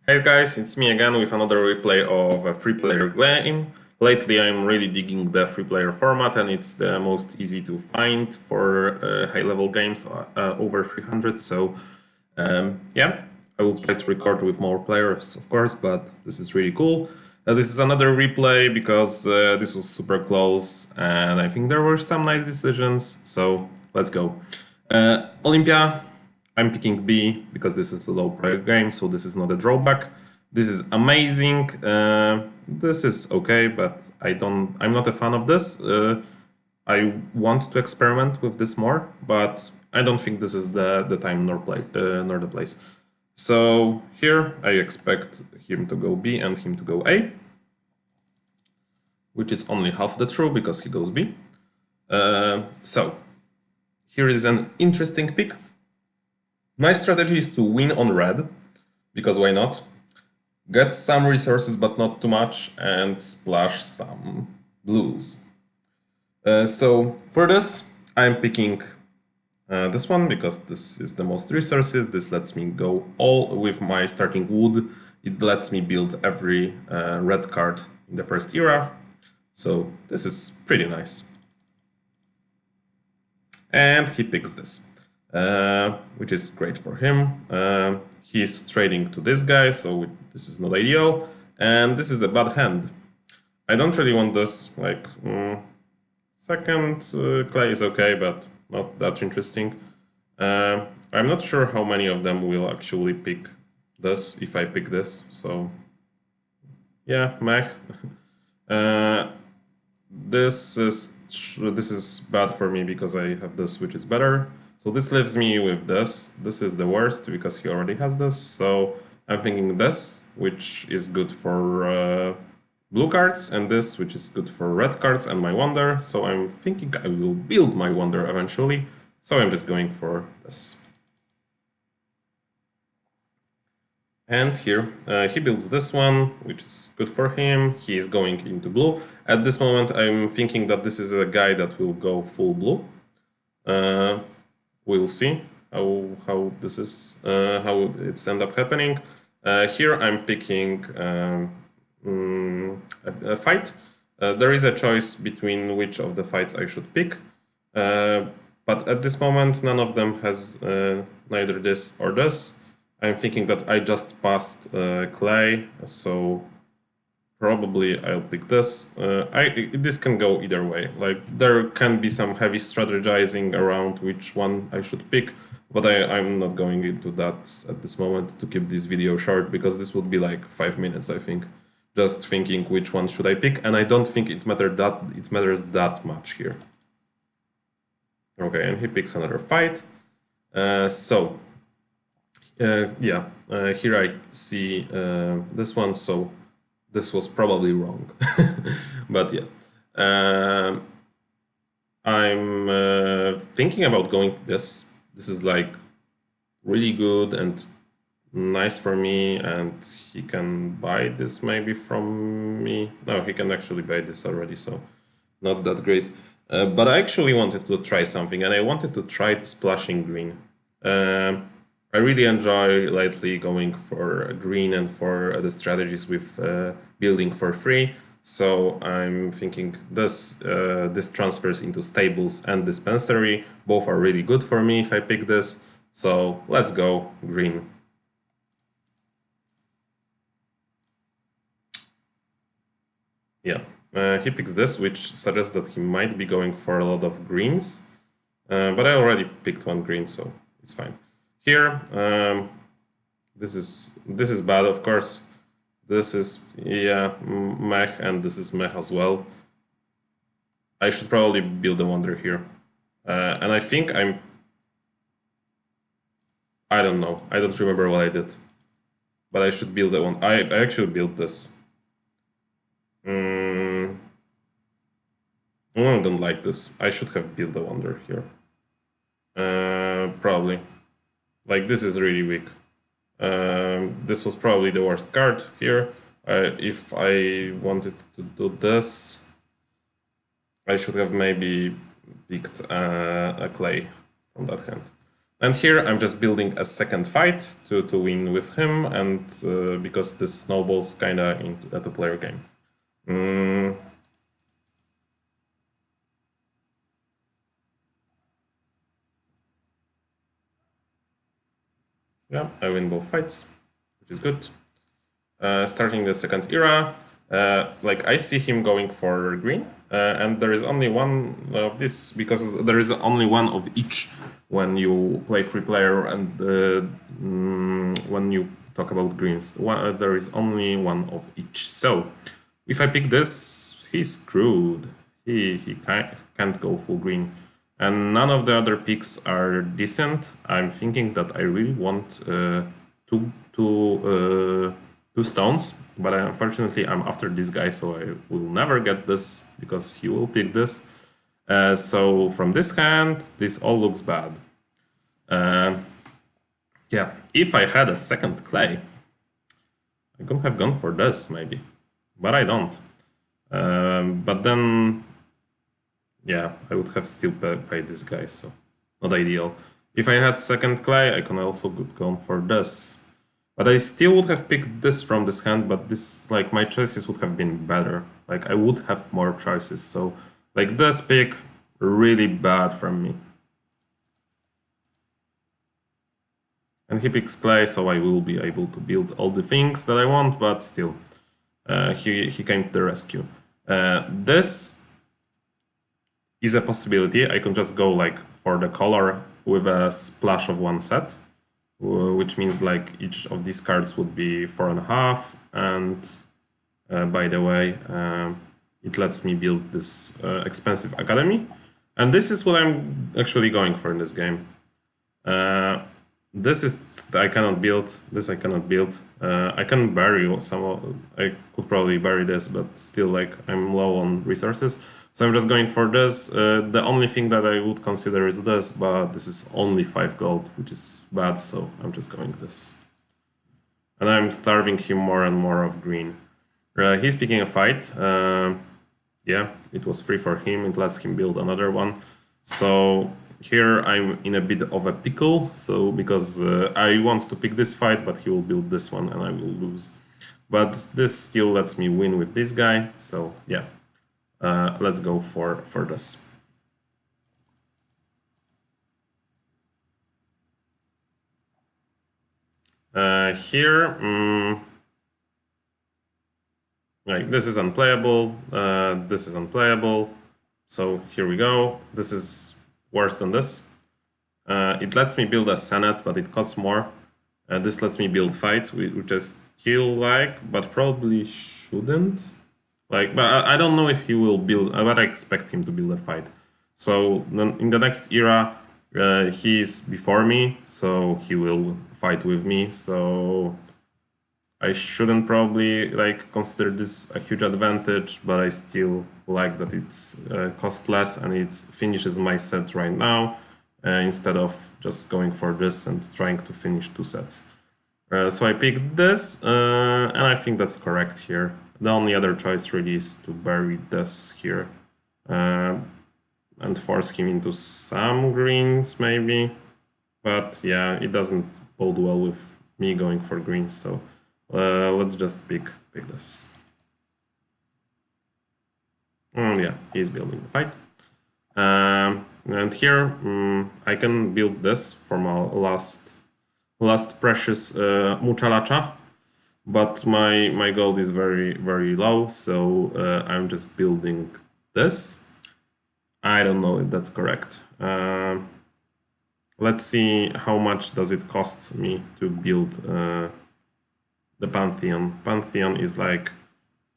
Hey guys, it's me again with another replay of a free-player game. Lately I'm really digging the free-player format and it's the most easy to find for high-level games over 300, so yeah, I will try to record with more players of course, but this is really cool. This is another replay because this was super close and I think there were some nice decisions, so let's go. Olympia, I'm picking B because this is a low prior game, so this is not a drawback. This is amazing. This is okay, but I'm not a fan of this. I want to experiment with this more, but I don't think this is the time nor the place. So here I expect him to go B and him to go A, which is only half the true because he goes B. So here is an interesting pick. My strategy is to win on red, because why not? Get some resources but not too much, and splash some blues. So for this, I'm picking this one because this is the most resources. This lets me go all with my starting wood. It lets me build every red card in the first era. So this is pretty nice. And he picks this. Which is great for him. He's trading to this guy, so this is not ideal. And this is a bad hand. I don't really want this, like, second clay is okay, but not that interesting. I'm not sure how many of them will actually pick this if I pick this, so yeah, meh. This is bad for me because I have this, which is better. So this leaves me with this. This is the worst because he already has this. So I'm thinking this, which is good for blue cards, and this, which is good for red cards and my wonder. So I'm thinking I will build my wonder eventually. So I'm just going for this. And here he builds this one, which is good for him. He is going into blue. At this moment, I'm thinking that this is a guy that will go full blue. We'll see how this is, how it's end up happening. Here I'm picking a fight. There is a choice between which of the fights I should pick. But at this moment, none of them has neither this or this. I'm thinking that I just passed clay, so probably I'll pick this. This can go either way. Like, there can be some heavy strategizing around which one I should pick, but I'm not going into that at this moment to keep this video short, because this would be like 5 minutes, I think, just thinking which one should I pick, and I don't think it matters that much here. Okay, and he picks another fight. Here I see this one, so this was probably wrong. But yeah, I'm thinking about going this. This is like really good and nice for me, and he can buy this maybe from me. No, he can actually buy this already, so not that great. But I actually wanted to try something, and I wanted to try splashing green. I really enjoy lately going for green and for the strategies with building for free. So I'm thinking this transfers into stables and dispensary. Both are really good for me if I pick this. So let's go green. Yeah, he picks this, which suggests that he might be going for a lot of greens. But I already picked one green, so it's fine. Here, this is bad, of course. This is, yeah, meh, and this is meh as well. I should probably build a wonder here. And I think I don't know. I don't remember what I did. But I should build a one. I actually built this. I don't like this. I should have built a wonder here. Probably. Like, this is really weak. This was probably the worst card here. If I wanted to do this, I should have maybe picked a clay from that hand. And here I'm just building a second fight to win with him, and because this snowballs kinda into a two-player game. Yeah, I win both fights, which is good. Starting the second era, like I see him going for green, and there is only one of this because there is only one of each when you play free player and when you talk about greens. There is only one of each. So if I pick this, he's screwed. He can't go full green. And none of the other picks are decent. I'm thinking that I really want two stones, but unfortunately I'm after this guy, so I will never get this because he will pick this. So from this hand, this all looks bad. Yeah, if I had a second clay, I could have gone for this maybe, but I don't. But then, yeah, I would have still paid this guy, so not ideal. If I had second clay, I can also go for this. But I still would have picked this from this hand, but this, like, my choices would have been better. Like, I would have more choices, so, like, this pick, really bad from me. And he picks clay, so I will be able to build all the things that I want, but still, he came to the rescue. This is a possibility. I can just go, like, for the color with a splash of one set, which means like each of these cards would be 4.5, and by the way, it lets me build this expensive academy, and this is what I'm actually going for in this game. This is I cannot build. This I cannot build. I can bury some. I could probably bury this, but still, like, I'm low on resources. So I'm just going for this. The only thing that I would consider is this, but this is only 5 gold, which is bad. So I'm just going this. And I'm starving him more and more of green. He's picking a fight. Yeah, it was free for him. It lets him build another one. So here I'm in a bit of a pickle, so because I want to pick this fight, but he will build this one and I will lose. But this still lets me win with this guy, so yeah, let's go for this. Here, like, this is unplayable, this is unplayable, so here we go. This is worse than this. It lets me build a Senate, but it costs more. This lets me build fight, which I still like, but probably shouldn't. Like, but I don't know if he will build. But I expect him to build a fight. So in the next era, he's before me, so he will fight with me. So I shouldn't probably like consider this a huge advantage, but I still like that it's cost less and it finishes my set right now. Instead of just going for this and trying to finish 2 sets. So I picked this, and I think that's correct here. The only other choice really is to bury this here and force him into some greens maybe. But yeah, it doesn't bode well with me going for greens, so let's just pick this. Yeah, he's building the fight. And here I can build this for my last precious Muchalacha, but my gold is very low, so I'm just building this. I don't know if that's correct. Let's see how much does it cost me to build the Pantheon. Pantheon is like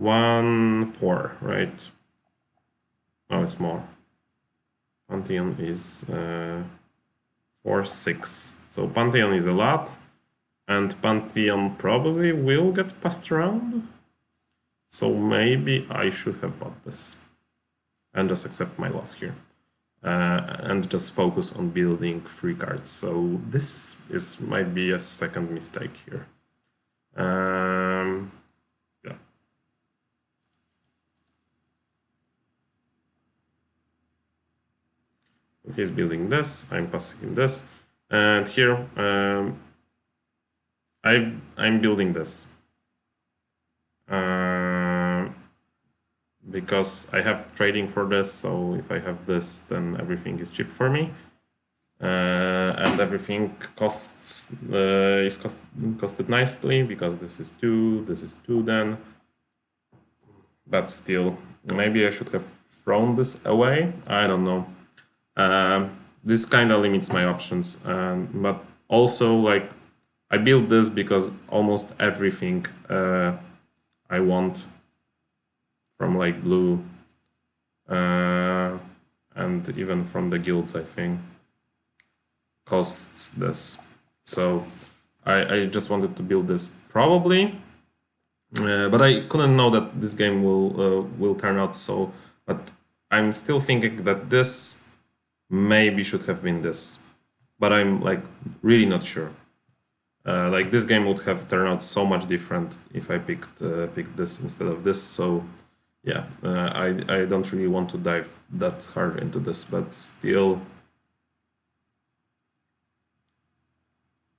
1.4, right? Oh, it's more. Pantheon is 4.6. So Pantheon is a lot, and Pantheon probably will get passed around. So maybe I should have bought this and just accept my loss here. And just focus on building 3 cards. So this might be a second mistake here. Yeah. He's building this, I'm passing him this. And here I'm building this because I have trading for this, so if I have this, then everything is cheap for me. And everything is costed nicely because this is 2 then. But still, maybe I should have thrown this away. I don't know. This kind of limits my options, but also like I built this because almost everything I want from like blue and even from the guilds, I think, costs this. So I just wanted to build this probably, but I couldn't know that this game will turn out so. But I'm still thinking that this maybe should have been this, but I'm like really not sure. Like this game would have turned out so much different if I picked this instead of this. So yeah, I don't really want to dive that hard into this, but still,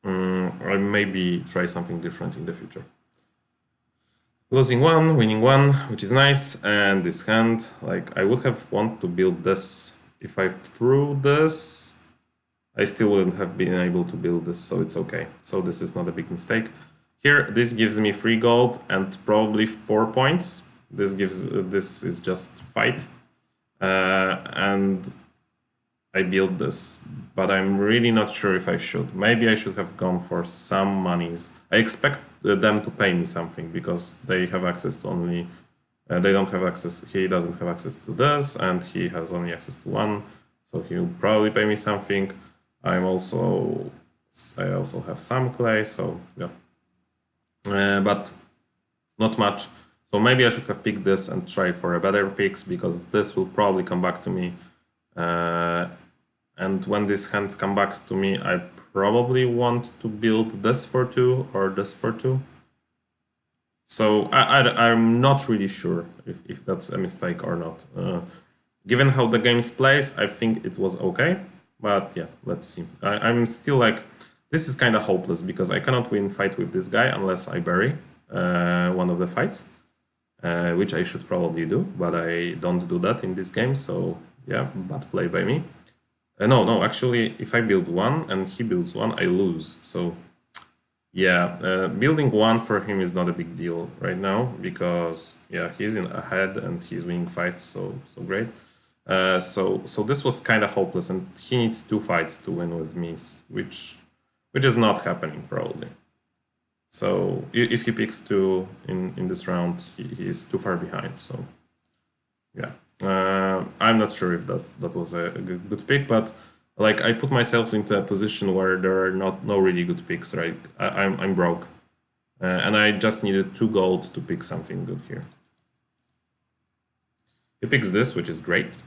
I maybe try something different in the future. Losing 1, winning 1, which is nice, and this hand, like I would have wanted to build this. If I threw this, I still wouldn't have been able to build this, so it's okay. So this is not a big mistake. Here, this gives me 3 gold and probably 4 points. This is just fight, and I built this, but I'm really not sure if I should. Maybe I should have gone for some monies. I expect them to pay me something because they have access to only. They don't have access. He doesn't have access to this, and he has only access to 1. So he'll probably pay me something. I also have some clay, so yeah, but not much. So maybe I should have picked this and tried for a better picks because this will probably come back to me. And when this hand comes back to me, I probably want to build this for 2 or this for 2. So I'm not really sure if that's a mistake or not. Given how the game plays, I think it was okay. But yeah, let's see. I'm still like, this is kind of hopeless because I cannot win fight with this guy unless I bury one of the fights, which I should probably do, but I don't do that in this game. So yeah, bad play by me. No, actually, if I build 1 and he builds 1, I lose. So yeah, building 1 for him is not a big deal right now because yeah, he's in ahead and he's winning fights, so great. So this was kind of hopeless, and he needs 2 fights to win with me, which is not happening probably. So if he picks 2 in this round, he is too far behind. So yeah, I'm not sure if that was a good pick, but like I put myself into a position where there are no really good picks, right? I'm broke, and I just needed 2 gold to pick something good here. He picks this, which is great.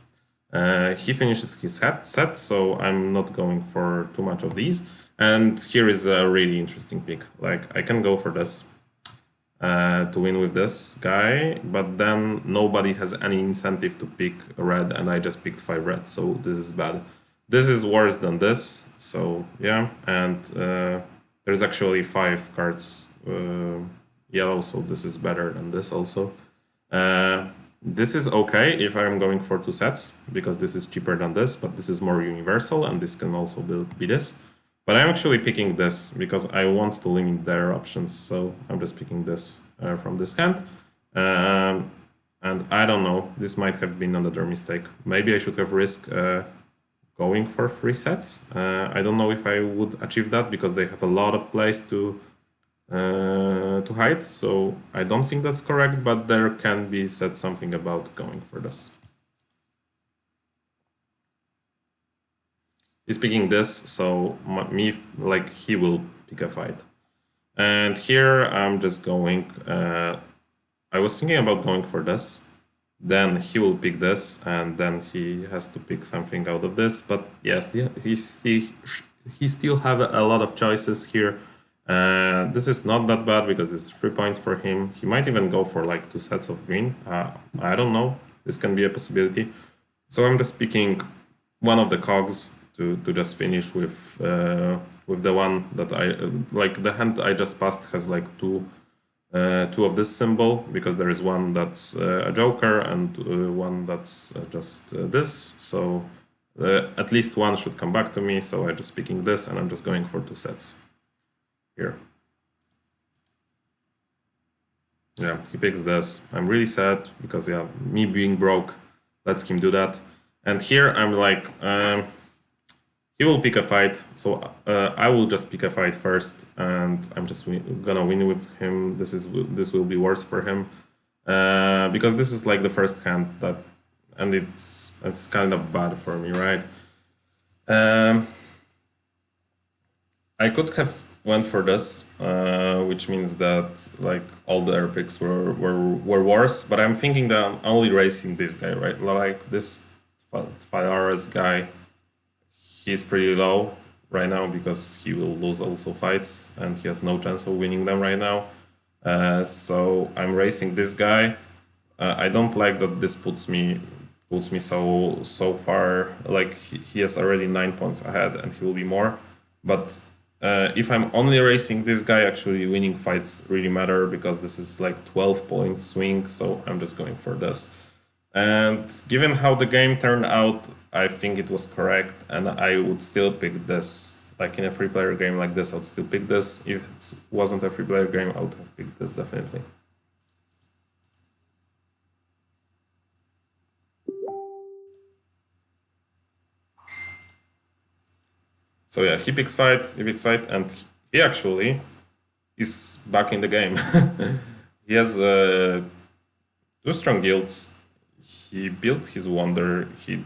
He finishes his set, so I'm not going for too much of these. And here is a really interesting pick. Like I can go for this to win with this guy, but then nobody has any incentive to pick red, and I just picked 5 red, so this is bad. This is worse than this, so yeah, and there's actually 5 cards yellow, so this is better than this also. This is okay if I'm going for 2 sets, because this is cheaper than this, but this is more universal, and this can also be this. But I'm actually picking this because I want to limit their options, so I'm just picking this from this hand. And I don't know, this might have been another mistake. Maybe I should have risked going for 3 sets. I don't know if I would achieve that because they have a lot of plays to hide, so I don't think that's correct, but there can be said something about going for this. He's picking this, so he will pick a fight. And here I'm just going, I was thinking about going for this, then he will pick this, and then he has to pick something out of this, but yes, he still have a lot of choices here. This is not that bad because this is 3 points for him. He might even go for like 2 sets of green. I don't know. This can be a possibility. So I'm just picking one of the cogs to just finish with the one that I like. The hand I just passed has like two of this symbol, because there is one that's a joker and one that's just this. So at least one should come back to me. So I'm just picking this, and I'm just going for 2 sets here. Yeah, he picks this. I'm really sad because, yeah, me being broke lets him do that. And here I'm like, he will pick a fight, so I will just pick a fight first, and I'm just gonna win with him. This will be worse for him, because this is like the first hand that, and it's kind of bad for me, right? I could have went for this, which means that like all the air picks were worse. But I'm thinking that I'm only racing this guy, right? Like this Filares guy, he's pretty low right now because he will lose also fights, and he has no chance of winning them right now. So I'm racing this guy. I don't like that this puts me so far. Like he has already 9 points ahead, and he will be more. But if I'm only racing this guy, actually winning fights really matter, because this is like 12-point swing, so I'm just going for this. And given how the game turned out, I think it was correct, and I would still pick this. Like in a free-player game like this, I would still pick this. If it wasn't a free-player game, I would have picked this definitely. So yeah, he picks fight, and he actually is back in the game. He has 2 strong guilds. He built his wonder. He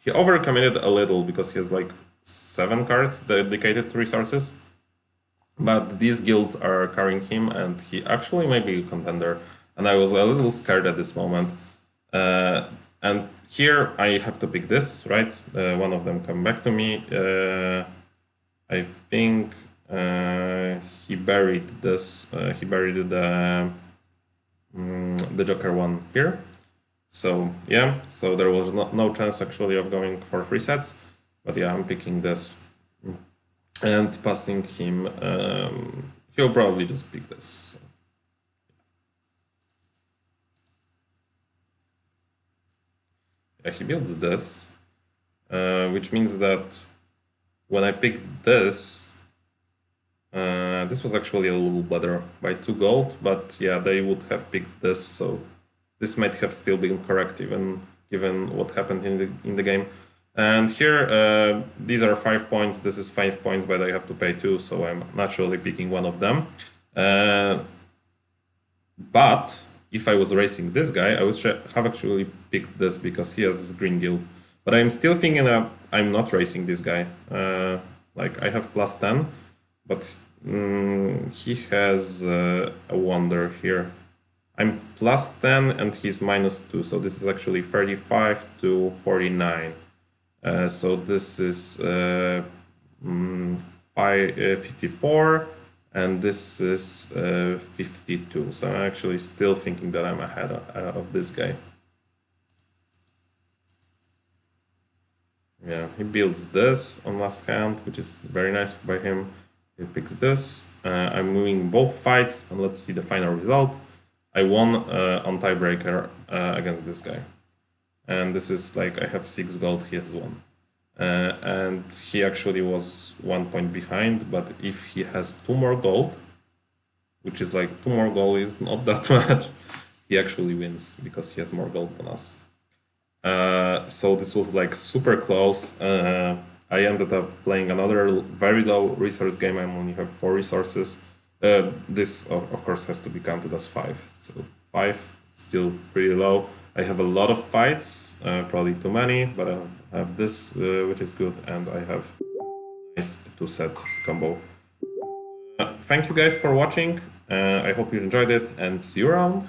overcommitted a little because he has like 7 cards dedicated to resources. But these guilds are carrying him, and he actually might be a contender. And I was a little scared at this moment. And here I have to pick this, right? One of them come back to me. I think he buried this. He buried the Joker one here. So yeah, so there was no chance actually of going for 3 sets. But yeah, I'm picking this and passing him. He'll probably just pick this. So. Yeah, he builds this, which means that when I picked this, this was actually a little better by 2 gold, but yeah, they would have picked this, so this might have still been correct, even given what happened in the game. And here, these are 5 points, this is 5 points, but I have to pay 2, so I'm naturally picking one of them. But if I was racing this guy, I would have actually picked this because he has green guild. But I'm still thinking that I'm not racing this guy. Like I have plus 10, but he has a wonder here. I'm plus 10 and he's minus 2, so this is actually 35 to 49. So this is 54. And this is 52, so I'm actually still thinking that I'm ahead of this guy. Yeah, he builds this on last hand, which is very nice by him. He picks this. I'm moving both fights, and let's see the final result. I won on tiebreaker against this guy. And this is like, I have 6 gold, he has 1. And he actually was 1 point behind, but if he has 2 more gold, which is like 2 more gold is not that much, he actually wins because he has more gold than us. So this was like super close. I ended up playing another very low resource game. I only have 4 resources. This of course has to be counted as 5. So 5, still pretty low. I have a lot of fights, probably too many, but I have this, which is good, and I have a nice 2-set combo. Thank you guys for watching. I hope you enjoyed it, and see you around.